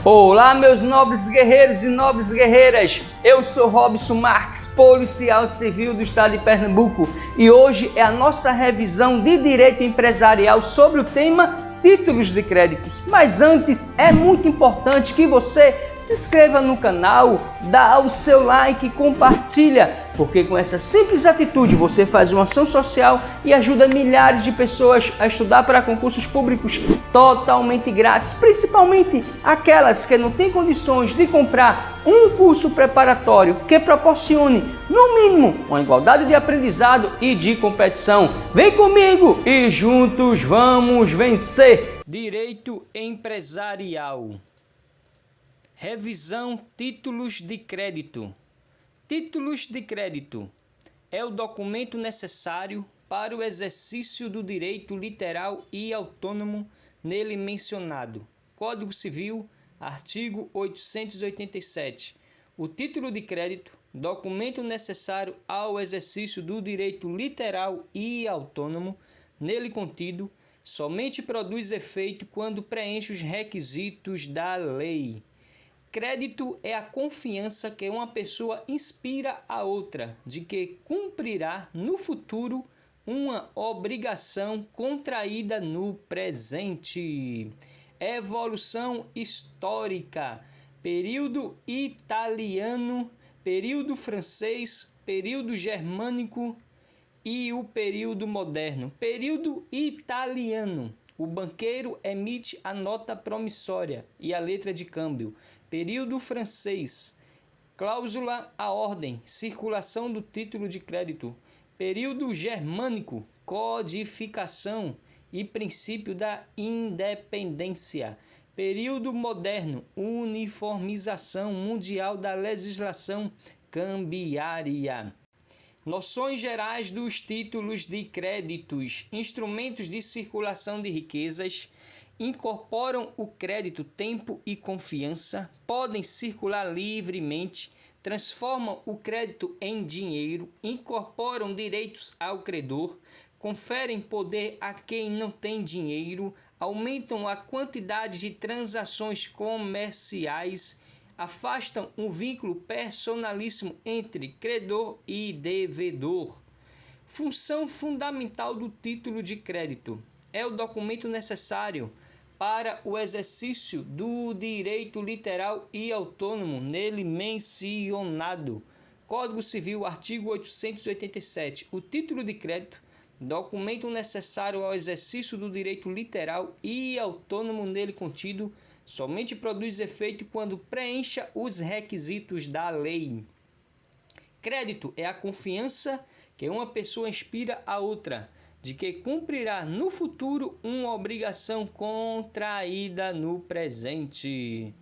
Olá, meus nobres guerreiros e nobres guerreiras, eu sou Robson Marques, policial civil do estado de Pernambuco, e hoje é a nossa revisão de direito empresarial sobre o tema títulos de créditos. Mas antes, é muito importante que você se inscreva no canal, dá o seu like e compartilha, porque com essa simples atitude você faz uma ação social e ajuda milhares de pessoas a estudar para concursos públicos totalmente grátis, principalmente aquelas que não têm condições de comprar um curso preparatório que proporcione, no mínimo, uma igualdade de aprendizado e de competição. Vem comigo e juntos vamos vencer! Direito empresarial. Revisão títulos de crédito. Títulos de crédito é o documento necessário para o exercício do direito literal e autônomo nele mencionado. Código Civil, artigo 887. O título de crédito, documento necessário ao exercício do direito literal e autônomo nele contido, somente produz efeito quando preenche os requisitos da lei. Crédito é a confiança que uma pessoa inspira a outra de que cumprirá no futuro uma obrigação contraída no presente. Evolução histórica, período italiano, período francês, período germânico e o período moderno. Período italiano, o banqueiro emite a nota promissória e a letra de câmbio. Período francês, cláusula à ordem, circulação do título de crédito. Período germânico, codificação e princípio da independência. Período moderno, uniformização mundial da legislação cambiária. Noções gerais dos títulos de créditos. Instrumentos de circulação de riquezas. Incorporam o crédito, tempo e confiança. Podem circular livremente. Transformam o crédito em dinheiro. Incorporam direitos ao credor. Conferem poder a quem não tem dinheiro. Aumentam a quantidade de transações comerciais. Afastam um vínculo personalíssimo entre credor e devedor. Função fundamental do título de crédito. É o documento necessário para o exercício do direito literal e autônomo nele mencionado. Código Civil, artigo 887. O título de crédito, documento necessário ao exercício do direito literal e autônomo nele contido, somente produz efeito quando preencha os requisitos da lei. Crédito é a confiança que uma pessoa inspira a outra de que cumprirá no futuro uma obrigação contraída no presente.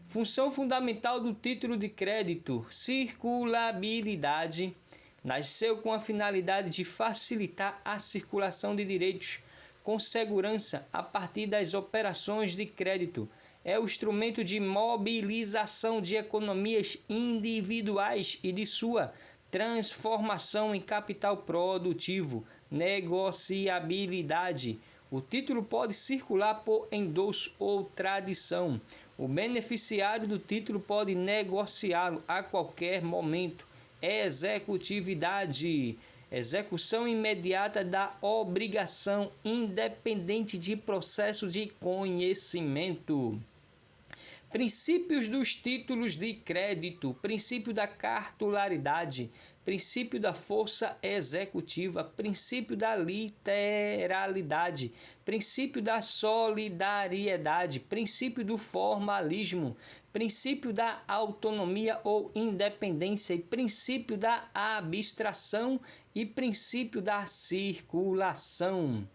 Função fundamental do título de crédito, circulabilidade. Nasceu com a finalidade de facilitar a circulação de direitos com segurança a partir das operações de crédito. É o instrumento de mobilização de economias individuais e de sua transformação em capital produtivo. Negociabilidade. O título pode circular por endosso ou tradição. O beneficiário do título pode negociá-lo a qualquer momento. Executividade. Execução imediata da obrigação, independente de processo de conhecimento. Princípios dos títulos de crédito, princípio da cartularidade, princípio da força executiva, princípio da literalidade, princípio da solidariedade, princípio do formalismo, princípio da autonomia ou independência e princípio da abstração e princípio da circulação.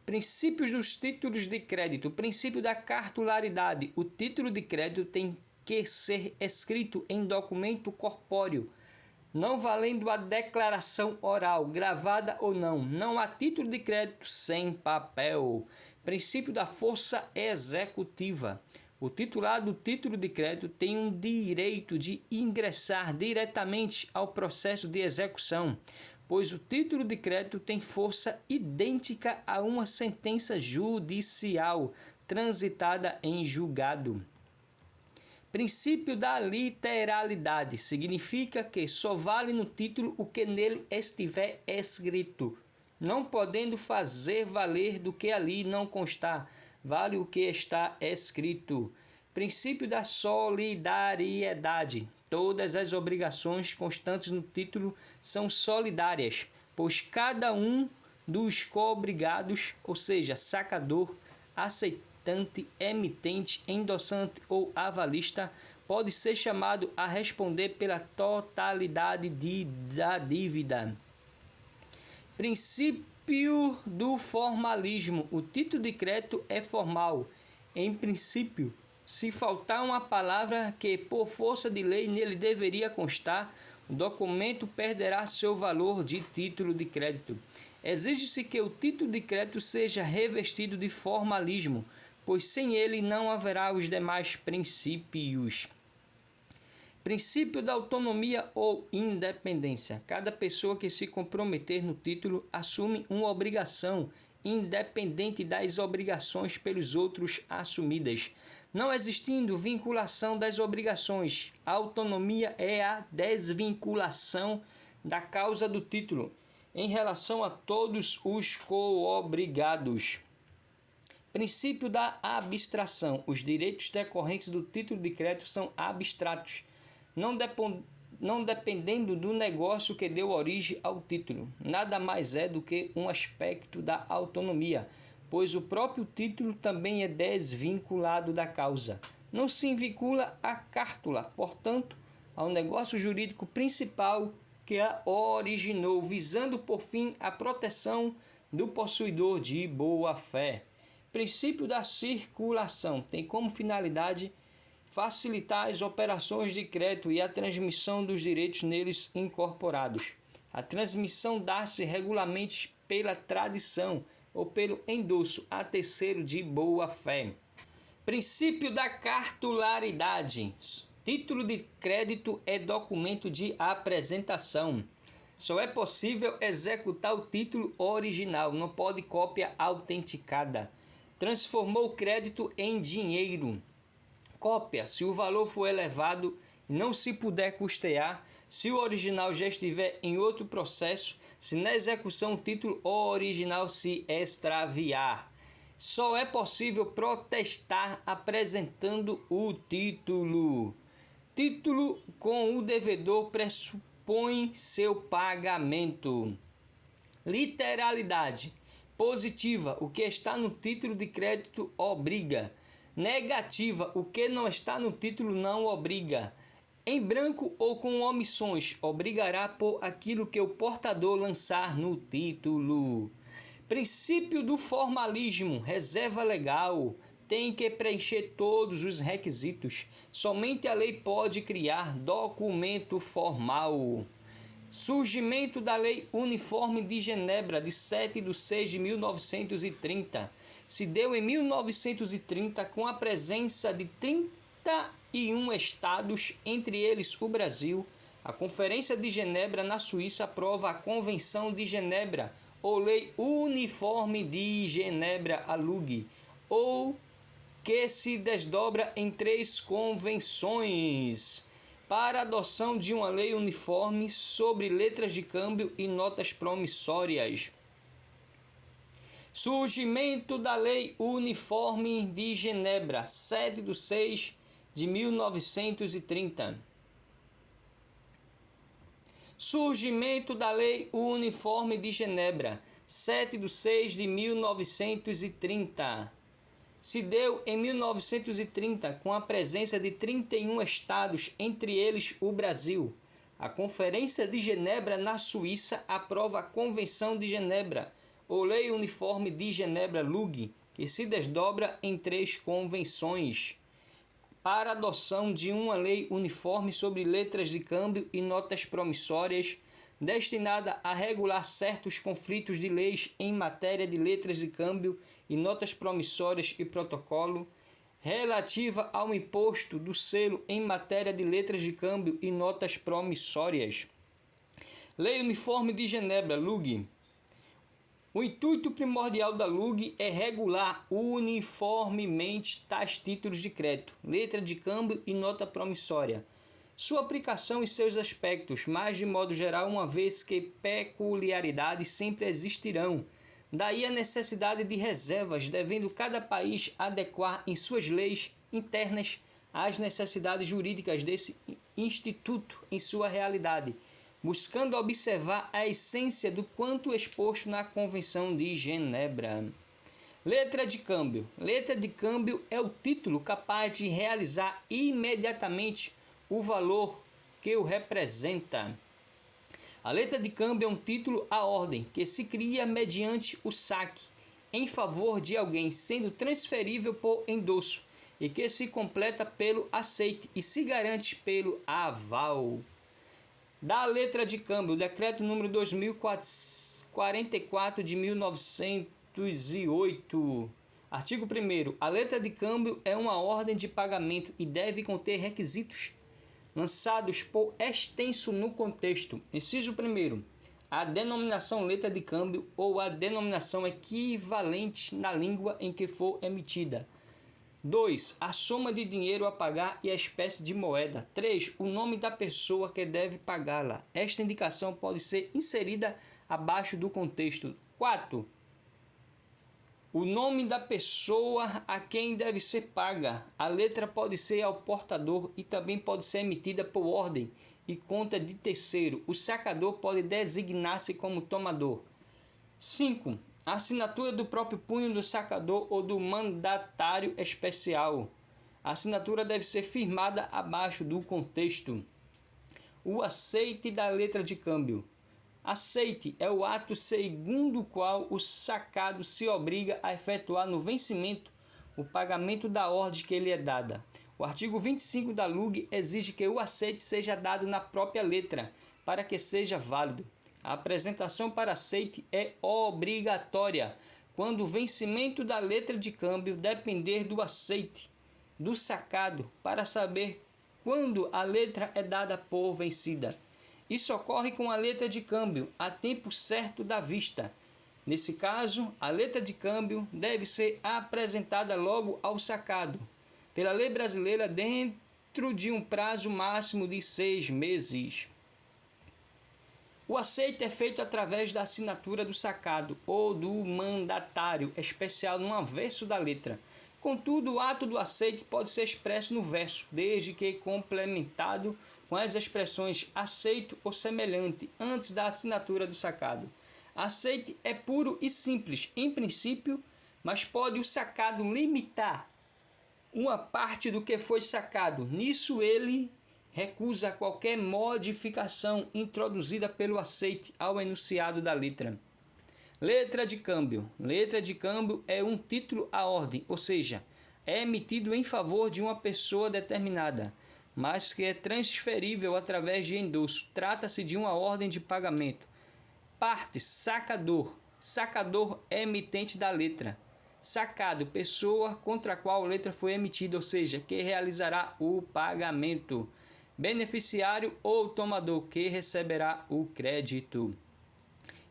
Princípios dos títulos de crédito. Princípio da cartularidade. O título de crédito tem que ser escrito em documento corpóreo, não valendo a declaração oral, gravada ou não. Não há título de crédito sem papel. Princípio da força executiva. O titular do título de crédito tem um direito de ingressar diretamente ao processo de execução, pois o título de crédito tem força idêntica a uma sentença judicial transitada em julgado. Princípio da literalidade significa que só vale no título o que nele estiver escrito, não podendo fazer valer do que ali não constar, vale o que está escrito. Princípio da solidariedade. Todas as obrigações constantes no título são solidárias, pois cada um dos co-obrigados, ou seja, sacador, aceitante, emitente, endossante ou avalista, pode ser chamado a responder pela totalidade da dívida. Princípio do formalismo. O título de crédito é formal. Em princípio, se faltar uma palavra que, por força de lei, nele deveria constar, o documento perderá seu valor de título de crédito. Exige-se que o título de crédito seja revestido de formalismo, pois sem ele não haverá os demais princípios. Princípio da autonomia ou independência. Cada pessoa que se comprometer no título assume uma obrigação, independente das obrigações pelos outros assumidas. Não existindo vinculação das obrigações, a autonomia é a desvinculação da causa do título em relação a todos os coobrigados. Princípio da abstração. Os direitos decorrentes do título de crédito são abstratos, não dependendo do negócio que deu origem ao título. Nada mais é do que um aspecto da autonomia, pois o próprio título também é desvinculado da causa. Não se vincula à cártula, portanto, ao negócio jurídico principal que a originou, visando por fim a proteção do possuidor de boa-fé. Princípio da circulação tem como finalidade facilitar as operações de crédito e a transmissão dos direitos neles incorporados. A transmissão dá-se regularmente pela tradição ou pelo endosso a terceiro de boa-fé. Princípio da cartularidade. Título de crédito é documento de apresentação. Só é possível executar o título original, não pode cópia autenticada. Transformou o crédito em dinheiro. Cópia, se o valor for elevado e não se puder custear, se o original já estiver em outro processo, se na execução o título original se extraviar. Só é possível protestar apresentando o título. Título com o devedor pressupõe seu pagamento. Literalidade. Positiva, o que está no título de crédito obriga. Negativa, o que não está no título não obriga. Em branco ou com omissões, obrigará por aquilo que o portador lançar no título. Princípio do formalismo, reserva legal. Tem que preencher todos os requisitos. Somente a lei pode criar documento formal. Surgimento da Lei Uniforme de Genebra, de 7/6/1930. Se deu em 1930 com a presença de 31 estados, entre eles o Brasil. A Conferência de Genebra, na Suíça, aprova a Convenção de Genebra, ou Lei Uniforme de Genebra, a LUG, ou que se desdobra em 3 convenções, para a adoção de uma lei uniforme sobre letras de câmbio e notas promissórias. Surgimento da Lei Uniforme de Genebra, 7/6/1930. Surgimento da Lei Uniforme de Genebra, 7/6/1930. Se deu em 1930 com a presença de 31 estados, entre eles o Brasil. A Conferência de Genebra, na Suíça, aprova a Convenção de Genebra, ou Lei Uniforme de Genebra, LUG, que se desdobra em 3 convenções, para a adoção de uma lei uniforme sobre letras de câmbio e notas promissórias, destinada a regular certos conflitos de leis em matéria de letras de câmbio e notas promissórias e protocolo, relativa ao imposto do selo em matéria de letras de câmbio e notas promissórias. Lei Uniforme de Genebra, LUG. O intuito primordial da LUG é regular uniformemente tais títulos de crédito, letra de câmbio e nota promissória, sua aplicação e seus aspectos, mas de modo geral, uma vez que peculiaridades sempre existirão. Daí a necessidade de reservas, devendo cada país adequar em suas leis internas as necessidades jurídicas desse instituto em sua realidade, buscando observar a essência do quanto exposto na Convenção de Genebra. Letra de câmbio. Letra de câmbio é o título capaz de realizar imediatamente o valor que o representa. A letra de câmbio é um título à ordem que se cria mediante o saque em favor de alguém, sendo transferível por endosso, e que se completa pelo aceite e se garante pelo aval. Da letra de câmbio, o decreto número 2044 de 1908. Artigo 1º. A letra de câmbio é uma ordem de pagamento e deve conter requisitos lançados por extenso no contexto. Inciso 1º. A denominação letra de câmbio ou a denominação equivalente na língua em que for emitida. 2. A soma de dinheiro a pagar e a espécie de moeda. 3. O nome da pessoa que deve pagá-la. Esta indicação pode ser inserida abaixo do contexto. 4. O nome da pessoa a quem deve ser paga. A letra pode ser ao portador e também pode ser emitida por ordem e conta de terceiro. O sacador pode designar-se como tomador. 5. A assinatura do próprio punho do sacador ou do mandatário especial. A assinatura deve ser firmada abaixo do contexto. O aceite da letra de câmbio. Aceite é o ato segundo o qual o sacado se obriga a efetuar no vencimento o pagamento da ordem que lhe é dada. O artigo 25 da LUG exige que o aceite seja dado na própria letra para que seja válido. A apresentação para aceite é obrigatória quando o vencimento da letra de câmbio depender do aceite do sacado para saber quando a letra é dada por vencida. Isso ocorre com a letra de câmbio a tempo certo da vista. Nesse caso, a letra de câmbio deve ser apresentada logo ao sacado, pela lei brasileira, dentro de um prazo máximo de 6 meses. O aceite é feito através da assinatura do sacado ou do mandatário especial no avesso da letra. Contudo, o ato do aceite pode ser expresso no verso, desde que complementado com as expressões aceito ou semelhante antes da assinatura do sacado. Aceite é puro e simples, em princípio, mas pode o sacado limitar uma parte do que foi sacado. Nisso ele recusa qualquer modificação introduzida pelo aceite ao enunciado da letra. Letra de câmbio. Letra de câmbio é um título à ordem, ou seja, é emitido em favor de uma pessoa determinada, mas que é transferível através de endosso. Trata-se de uma ordem de pagamento. Parte, sacador. Sacador é emitente da letra. Sacado, pessoa contra a qual a letra foi emitida, ou seja, que realizará o pagamento. Beneficiário ou tomador, que receberá o crédito.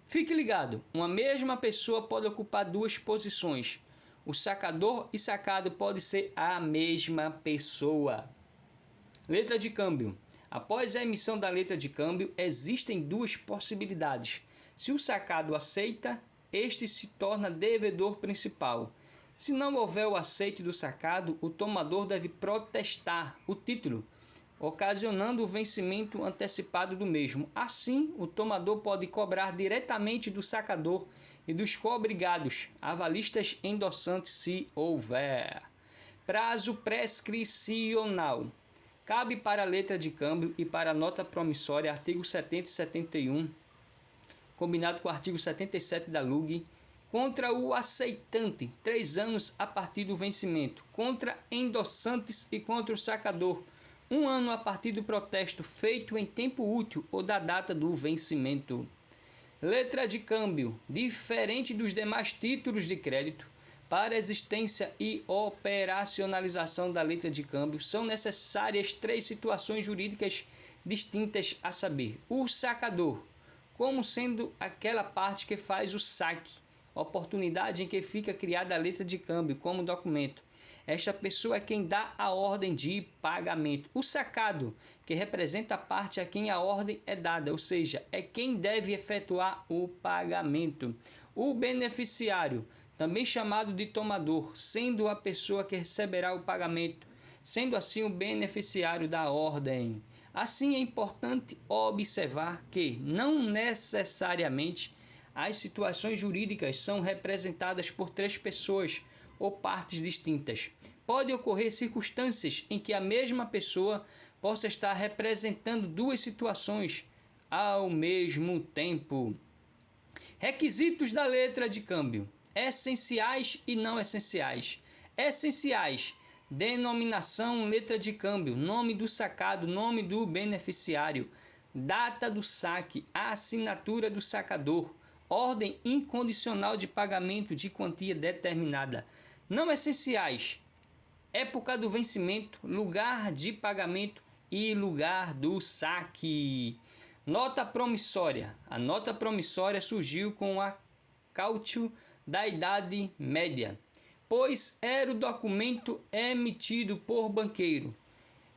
Fique ligado, uma mesma pessoa pode ocupar duas posições. O sacador e sacado pode ser a mesma pessoa. Letra de câmbio. Após a emissão da letra de câmbio, existem duas possibilidades. Se o sacado aceita, este se torna devedor principal. Se não houver o aceite do sacado, o tomador deve protestar o título, ocasionando o vencimento antecipado do mesmo. Assim, o tomador pode cobrar diretamente do sacador e dos cobrigados, avalistas endossantes se houver. Prazo prescricional. Cabe para a letra de câmbio e para a nota promissória, artigo 70 e 71, combinado com o artigo 77 da LUG, contra o aceitante, 3 anos a partir do vencimento, contra endossantes e contra o sacador, 1 ano a partir do protesto feito em tempo útil ou da data do vencimento. Letra de câmbio. Diferente dos demais títulos de crédito, para a existência e operacionalização da letra de câmbio, são necessárias 3 situações jurídicas distintas, a saber, o sacador, como sendo aquela parte que faz o saque, oportunidade em que fica criada a letra de câmbio como documento. Esta pessoa é quem dá a ordem de pagamento. O sacado, que representa a parte a quem a ordem é dada, ou seja, é quem deve efetuar o pagamento. O beneficiário, também chamado de tomador, sendo a pessoa que receberá o pagamento, sendo assim o beneficiário da ordem. Assim, é importante observar que não necessariamente as situações jurídicas são representadas por três pessoas ou partes distintas. Pode ocorrer circunstâncias em que a mesma pessoa possa estar representando duas situações ao mesmo tempo. Requisitos da letra de câmbio: essenciais e não essenciais. Essenciais: denominação, letra de câmbio, nome do sacado, nome do beneficiário, data do saque, assinatura do sacador, ordem incondicional de pagamento de quantia determinada. Não essenciais: época do vencimento, lugar de pagamento e lugar do saque. Nota promissória. A nota promissória surgiu com o cálculo da Idade Média, pois era o documento emitido por banqueiro,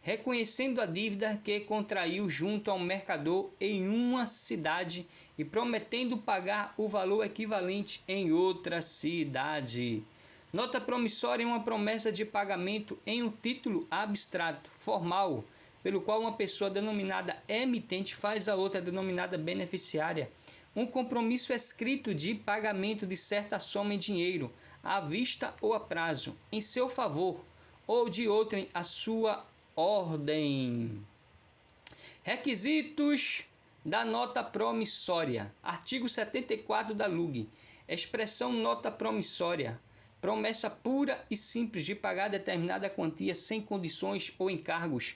reconhecendo a dívida que contraiu junto ao mercador em uma cidade e prometendo pagar o valor equivalente em outra cidade. Nota promissória é uma promessa de pagamento em um título abstrato, formal, pelo qual uma pessoa denominada emitente faz a outra denominada beneficiária um compromisso escrito de pagamento de certa soma em dinheiro, à vista ou a prazo, em seu favor, ou de outrem à sua ordem. Requisitos da nota promissória. Artigo 74 da LUG. Expressão nota promissória: promessa pura e simples de pagar determinada quantia sem condições ou encargos.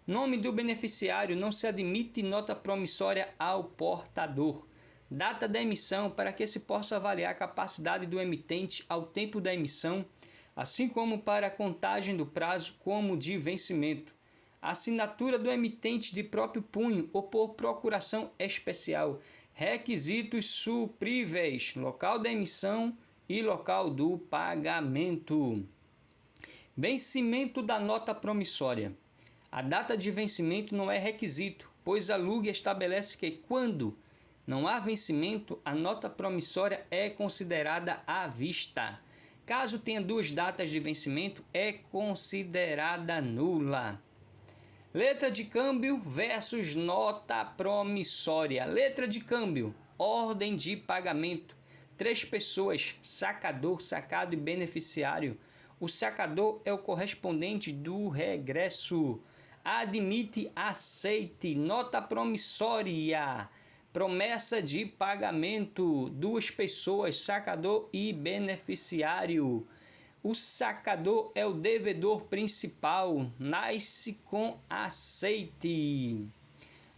Nome do beneficiário: não se admite nota promissória ao portador. Data da emissão: para que se possa avaliar a capacidade do emitente ao tempo da emissão, assim como para a contagem do prazo como de vencimento. Assinatura do emitente de próprio punho ou por procuração especial. Requisitos supríveis: local da emissão e local do pagamento. Vencimento da nota promissória. A data de vencimento não é requisito, pois a LUG estabelece que, quando não há vencimento, a nota promissória é considerada à vista. Caso tenha duas datas de vencimento, é considerada nula. Letra de câmbio versus nota promissória. Letra de câmbio: ordem de pagamento. Três pessoas: sacador, sacado e beneficiário. O sacador é o correspondente do regresso. Admite, aceite. Nota promissória: promessa de pagamento. Duas pessoas: sacador e beneficiário. O sacador é o devedor principal. Nasce com aceite.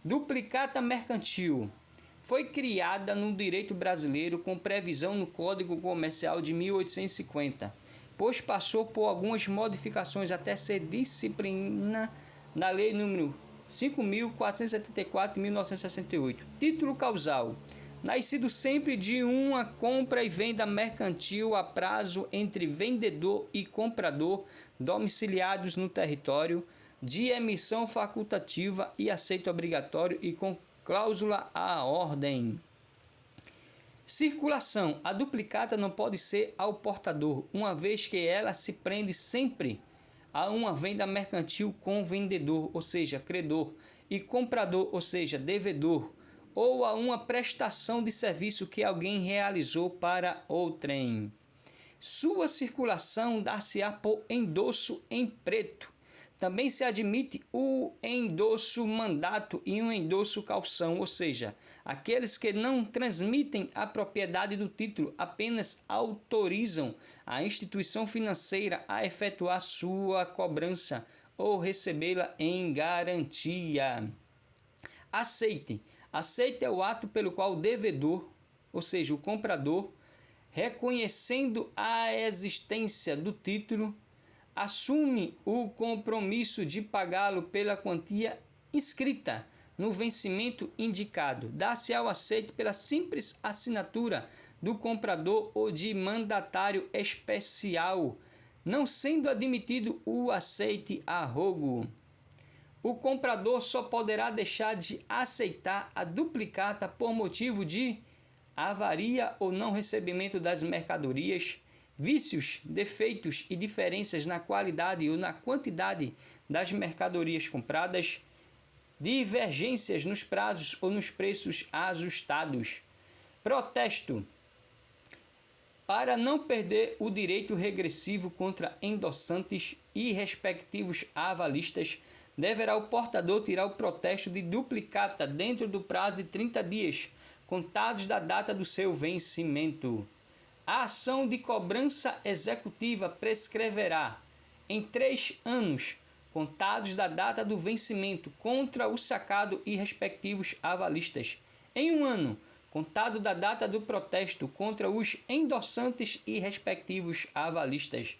Duplicata mercantil. Foi criada no direito brasileiro com previsão no Código Comercial de 1850, pois passou por algumas modificações até ser disciplina da Lei nº 5.474 de 1968. Título causal: nascido sempre de uma compra e venda mercantil a prazo entre vendedor e comprador domiciliados no território, de emissão facultativa e aceito obrigatório e com cláusula à ordem. Circulação: a duplicata não pode ser ao portador, uma vez que ela se prende sempre a uma venda mercantil com vendedor, ou seja, credor, e comprador, ou seja, devedor, ou a uma prestação de serviço que alguém realizou para outrem. Sua circulação dar-se-á por endosso em preto. Também se admite o endosso mandato e um endosso calção, ou seja, aqueles que não transmitem a propriedade do título, apenas autorizam a instituição financeira a efetuar sua cobrança ou recebê-la em garantia. Aceite. Aceite é o ato pelo qual o devedor, ou seja, o comprador, reconhecendo a existência do título, assume o compromisso de pagá-lo pela quantia inscrita no vencimento indicado. Dá-se ao aceite pela simples assinatura do comprador ou de mandatário especial, não sendo admitido o aceite a rogo. O comprador só poderá deixar de aceitar a duplicata por motivo de avaria ou não recebimento das mercadorias, vícios, defeitos e diferenças na qualidade ou na quantidade das mercadorias compradas, divergências nos prazos ou nos preços ajustados. Protesto. Para não perder o direito regressivo contra endossantes e respectivos avalistas, deverá o portador tirar o protesto de duplicata dentro do prazo de 30 dias, contados da data do seu vencimento. A ação de cobrança executiva prescreverá, em 3 anos, contados da data do vencimento, contra o sacado e respectivos avalistas. Em 1 ano, contado da data do protesto, contra os endossantes e respectivos avalistas.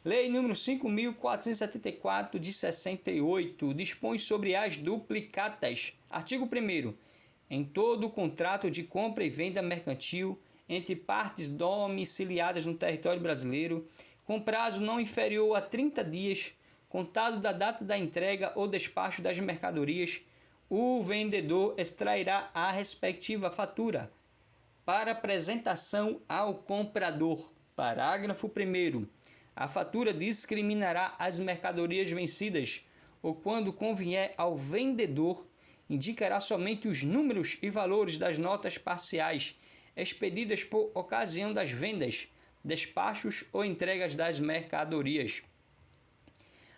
Lei nº 5.474, de 68, dispõe sobre as duplicatas. Artigo 1º. Em todo contrato de compra e venda mercantil entre partes domiciliadas no território brasileiro, com prazo não inferior a 30 dias, contado da data da entrega ou despacho das mercadorias, o vendedor extrairá a respectiva fatura para apresentação ao comprador. Parágrafo 1º. A fatura discriminará as mercadorias vencidas ou, quando convier ao vendedor, indicará somente os números e valores das notas parciais expedidas por ocasião das vendas, despachos ou entregas das mercadorias.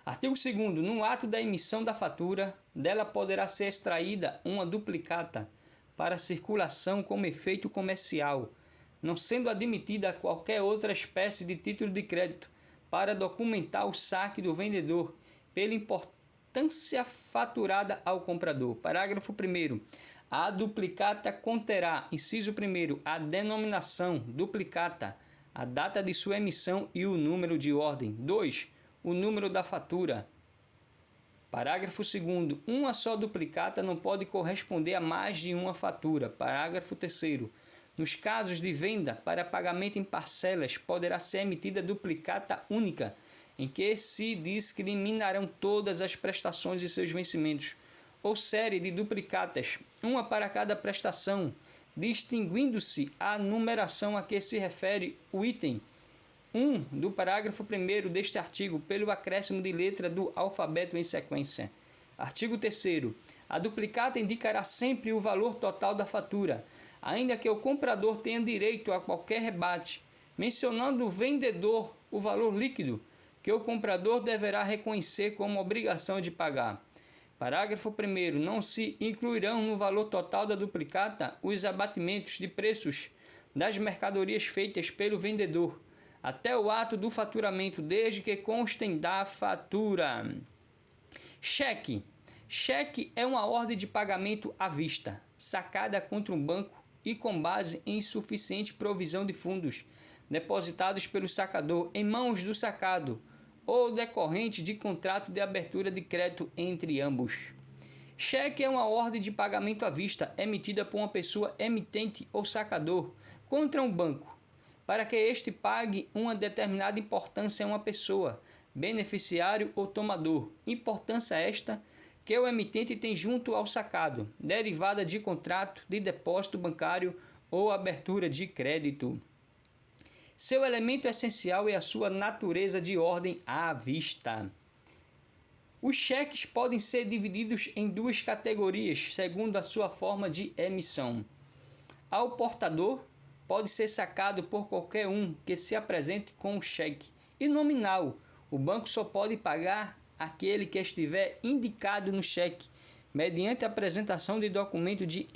Artigo 2º. No ato da emissão da fatura, dela poderá ser extraída uma duplicata para circulação como efeito comercial, não sendo admitida qualquer outra espécie de título de crédito para documentar o saque do vendedor pela importância faturada ao comprador. Parágrafo 1º. A duplicata conterá, inciso 1º, a denominação duplicata, a data de sua emissão e o número de ordem. 2. O número da fatura. Parágrafo 2º. Uma só duplicata não pode corresponder a mais de uma fatura. Parágrafo 3º. Nos casos de venda para pagamento em parcelas, poderá ser emitida duplicata única, em que se discriminarão todas as prestações e seus vencimentos, ou série de duplicatas, uma para cada prestação, distinguindo-se a numeração a que se refere o item 1 do parágrafo 1º deste artigo pelo acréscimo de letra do alfabeto em sequência. Artigo 3º. A duplicata indicará sempre o valor total da fatura, ainda que o comprador tenha direito a qualquer rebate, mencionando o vendedor o valor líquido que o comprador deverá reconhecer como obrigação de pagar. Parágrafo 1º. Não se incluirão no valor total da duplicata os abatimentos de preços das mercadorias feitas pelo vendedor até o ato do faturamento, desde que constem da fatura. Cheque. Cheque é uma ordem de pagamento à vista, sacada contra um banco e com base em suficiente provisão de fundos depositados pelo sacador em mãos do sacado ou decorrente de contrato de abertura de crédito entre ambos. Cheque é uma ordem de pagamento à vista emitida por uma pessoa emitente ou sacador contra um banco, para que este pague uma determinada importância a uma pessoa, beneficiário ou tomador, importância esta que o emitente tem junto ao sacado, derivada de contrato de depósito bancário ou abertura de crédito. Seu elemento essencial é a sua natureza de ordem à vista. Os cheques podem ser divididos em 2 categorias, segundo a sua forma de emissão. Ao portador, pode ser sacado por qualquer um que se apresente com o cheque. E nominal, o banco só pode pagar aquele que estiver indicado no cheque, mediante a apresentação de documento de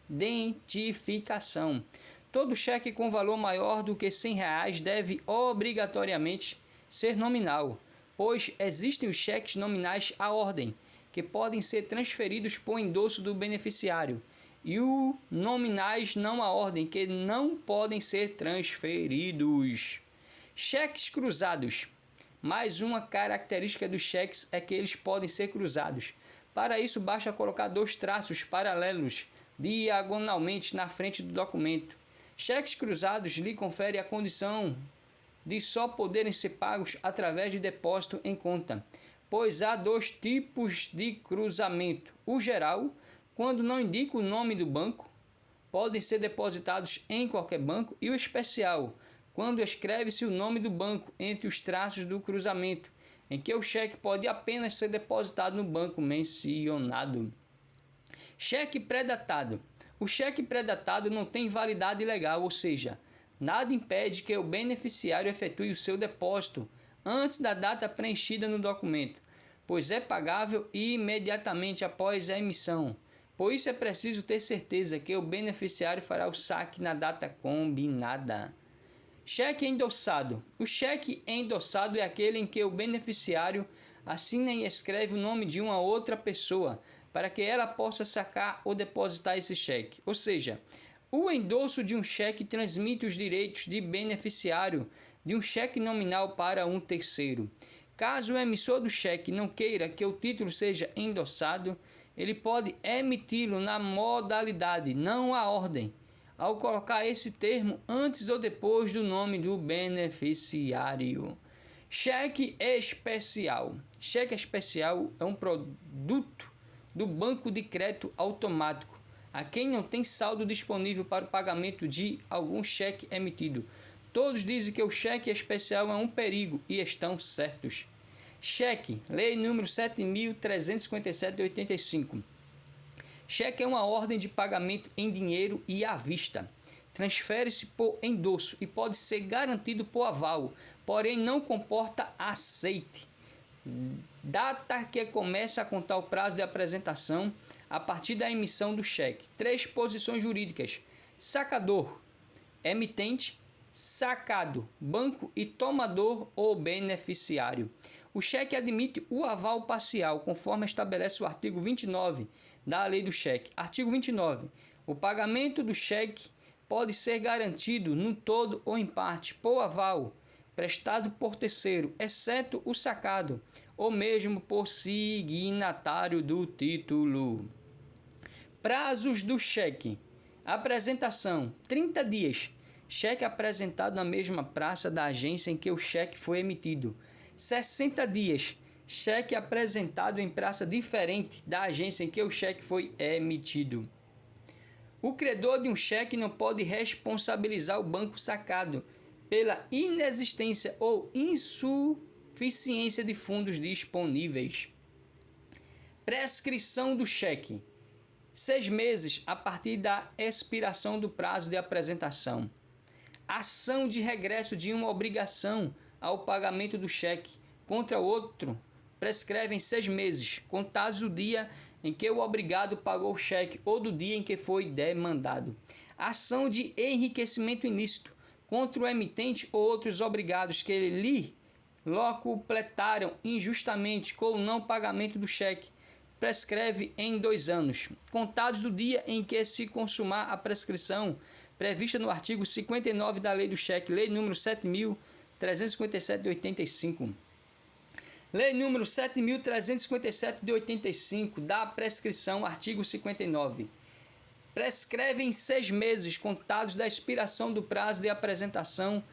identificação. Todo cheque com valor maior do que R$100 deve obrigatoriamente ser nominal, pois existem os cheques nominais à ordem, que podem ser transferidos por endosso do beneficiário, e os nominais não à ordem, que não podem ser transferidos. Cheques cruzados. Mais uma característica dos cheques é que eles podem ser cruzados. Para isso, basta colocar 2 traços paralelos diagonalmente na frente do documento, Cheques cruzados lhe confere a condição de só poderem ser pagos através de depósito em conta, pois há dois tipos de cruzamento. O geral, quando não indica o nome do banco, podem ser depositados em qualquer banco, e o especial, quando escreve-se o nome do banco entre os traços do cruzamento, em que o cheque pode apenas ser depositado no banco mencionado. Cheque pré-datado. O cheque pré-datado não tem validade legal, ou seja, nada impede que o beneficiário efetue o seu depósito antes da data preenchida no documento, pois é pagável imediatamente após a emissão. Por isso é preciso ter certeza que o beneficiário fará o saque na data combinada. Cheque endossado. O cheque endossado é aquele em que o beneficiário assina e escreve o nome de uma outra pessoa para que ela possa sacar ou depositar esse cheque. Ou seja, o endosso de um cheque transmite os direitos de beneficiário de um cheque nominal para um terceiro. Caso o emissor do cheque não queira que o título seja endossado, ele pode emiti-lo na modalidade, não a ordem, ao colocar esse termo antes ou depois do nome do beneficiário. Cheque especial. Cheque especial é um produto do banco de crédito automático a quem não tem saldo disponível para o pagamento de algum cheque emitido. Todos dizem que o cheque especial é um perigo e estão certos. Cheque, Lei número 7.357 de 85. Cheque é uma ordem de pagamento em dinheiro e à vista. Transfere-se por endosso e pode ser garantido por aval, porém não comporta aceite. Data que começa a contar o prazo de apresentação a partir da emissão do cheque. 3 posições jurídicas: sacador, emitente, sacado, banco e tomador ou beneficiário. O cheque admite o aval parcial, conforme estabelece o artigo 29 da Lei do Cheque. Artigo 29. O pagamento do cheque pode ser garantido no todo ou em parte por aval prestado por terceiro, exceto o sacado, ou mesmo por signatário do título. Prazos do cheque. Apresentação: 30 dias. Cheque apresentado na mesma praça da agência em que o cheque foi emitido. 60 dias. Cheque apresentado em praça diferente da agência em que o cheque foi emitido. O credor de um cheque não pode responsabilizar o banco sacado pela inexistência ou insuficiência de fundos disponíveis. Prescrição do cheque: 6 meses a partir da expiração do prazo de apresentação. Ação de regresso de uma obrigação ao pagamento do cheque contra outro prescreve em 6 meses, contados do dia em que o obrigado pagou o cheque ou do dia em que foi demandado. Ação de enriquecimento ilícito contra o emitente ou outros obrigados que lhe locupletaram injustamente com o não pagamento do cheque, prescreve em 2 anos, contados do dia em que se consumar a prescrição prevista no artigo 59 da Lei do Cheque, Lei número 7.357 de 85. Lei número 7.357 de 85, da prescrição, artigo 59. Prescreve em 6 meses, contados da expiração do prazo de apresentação,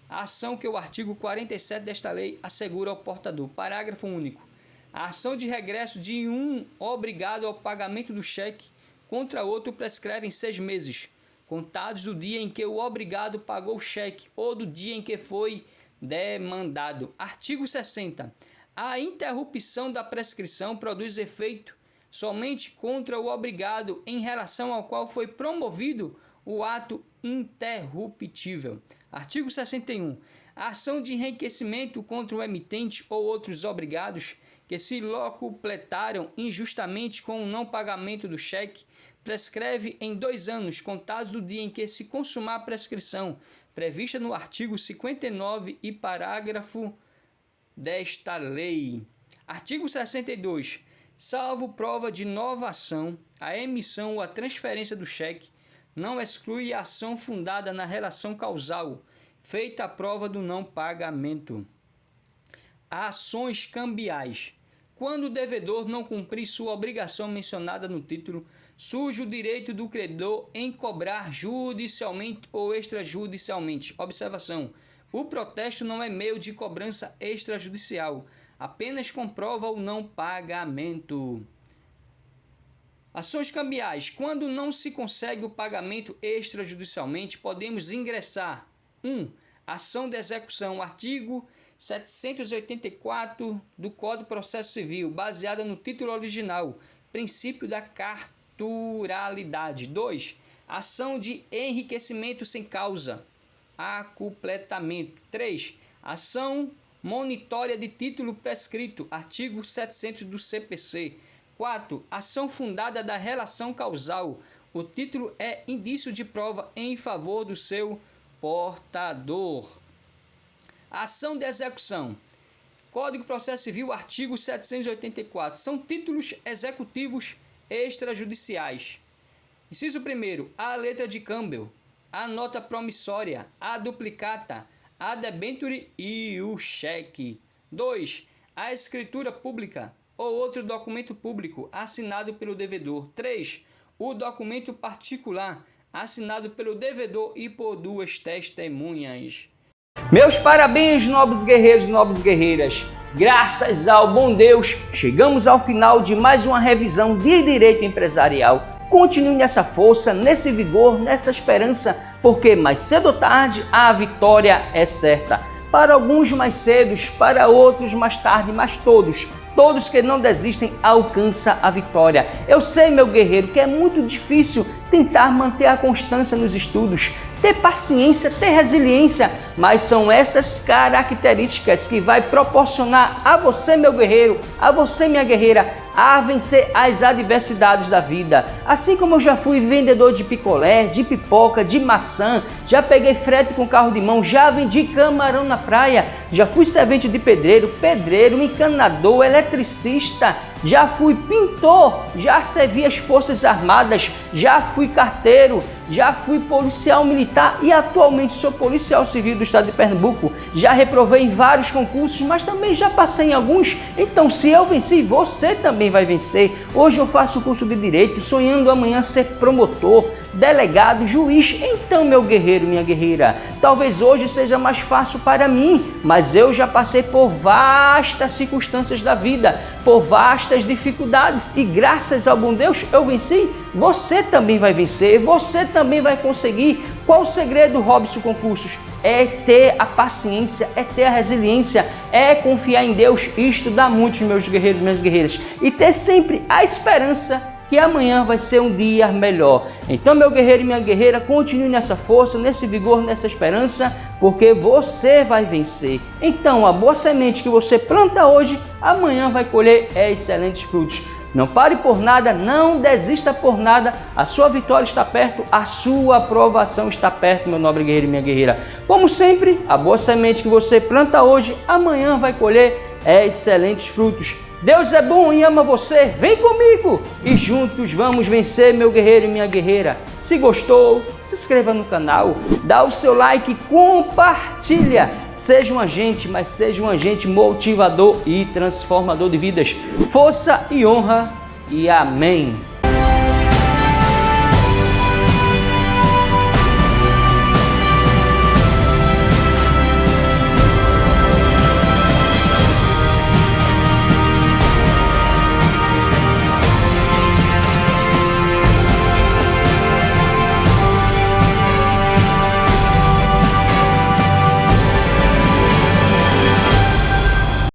a ação que o artigo 47 desta lei assegura ao portador. Parágrafo único. A ação de regresso de um obrigado ao pagamento do cheque contra outro prescreve em 6 meses, contados do dia em que o obrigado pagou o cheque ou do dia em que foi demandado. Artigo 60. A interrupção da prescrição produz efeito somente contra o obrigado em relação ao qual foi promovido o ato interruptível. Artigo 61. A ação de enriquecimento contra o emitente ou outros obrigados que se locupletaram injustamente com o não pagamento do cheque prescreve em 2 anos, contados do dia em que se consumar a prescrição prevista no artigo 59 e parágrafo desta lei. Artigo 62. Salvo prova de nova ação, a emissão ou a transferência do cheque não exclui a ação fundada na relação causal, feita a prova do não pagamento. Ações cambiais. quando o devedor não cumprir sua obrigação mencionada no título, surge o direito do credor em cobrar judicialmente ou extrajudicialmente. Observação: o protesto não é meio de cobrança extrajudicial, apenas comprova o não pagamento. Ações cambiais. Quando não se consegue o pagamento extrajudicialmente, podemos ingressar 1. Ação de execução, artigo 784 do Código de Processo Civil, baseada no título original, princípio da carturalidade. 2. Ação de enriquecimento sem causa, acupletamento. 3. Ação monitória de título prescrito, artigo 700 do CPC. 4. Ação fundada da relação causal. O título é indício de prova em favor do seu portador. Ação de execução. Código de Processo Civil, artigo 784. São títulos executivos extrajudiciais. Inciso 1. A letra de câmbio, a nota promissória, a duplicata, a debenture e o cheque. 2. A escritura pública ou outro documento público assinado pelo devedor. 3. O documento particular assinado pelo devedor e por duas testemunhas. Meus parabéns, nobres guerreiros e nobres guerreiras. Graças ao bom Deus, chegamos ao final de mais uma revisão de direito empresarial. Continue nessa força, nesse vigor, nessa esperança, porque mais cedo ou tarde a vitória é certa. Para alguns mais cedo, para outros mais tarde, mas todos que não desistem alcançam a vitória. Eu sei, meu guerreiro, que é muito difícil tentar manter a constância nos estudos, ter paciência, ter resiliência, mas são essas características que vai proporcionar a você, meu guerreiro, a você, minha guerreira, a vencer as adversidades da vida. Assim como eu já fui vendedor de picolé, de pipoca, de maçã, já peguei frete com carro de mão, já vendi camarão na praia, já fui servente de pedreiro, encanador, eletricista, já fui pintor, já servi as Forças Armadas, já fui carteiro, já fui policial militar e atualmente sou policial civil do estado de Pernambuco. Já reprovei em vários concursos, mas também já passei em alguns. Então, se eu venci, você também vai vencer. Hoje eu faço curso de Direito, sonhando amanhã ser promotor, delegado, juiz. Então, meu guerreiro, minha guerreira, talvez hoje seja mais fácil para mim, mas eu já passei por vastas circunstâncias da vida, por vastas dificuldades e graças ao bom Deus eu venci. Você também vai vencer, você também vai conseguir. Qual o segredo, Robson Concursos? É ter a paciência, é ter a resiliência, é confiar em Deus e estudar muito, meus guerreiros e minhas guerreiras, e ter sempre a esperança que amanhã vai ser um dia melhor. Então, meu guerreiro e minha guerreira, continue nessa força, nesse vigor, nessa esperança, porque você vai vencer. Então, a boa semente que você planta hoje, amanhã vai colher excelentes frutos. Não pare por nada, não desista por nada, a sua vitória está perto, a sua aprovação está perto, meu nobre guerreiro e minha guerreira. Como sempre, a boa semente que você planta hoje, amanhã vai colher excelentes frutos. Deus é bom e ama você, vem comigo e juntos vamos vencer, meu guerreiro e minha guerreira. Se gostou, se inscreva no canal, dá o seu like, compartilha. Seja um agente, mas seja um agente motivador e transformador de vidas. Força e honra e amém.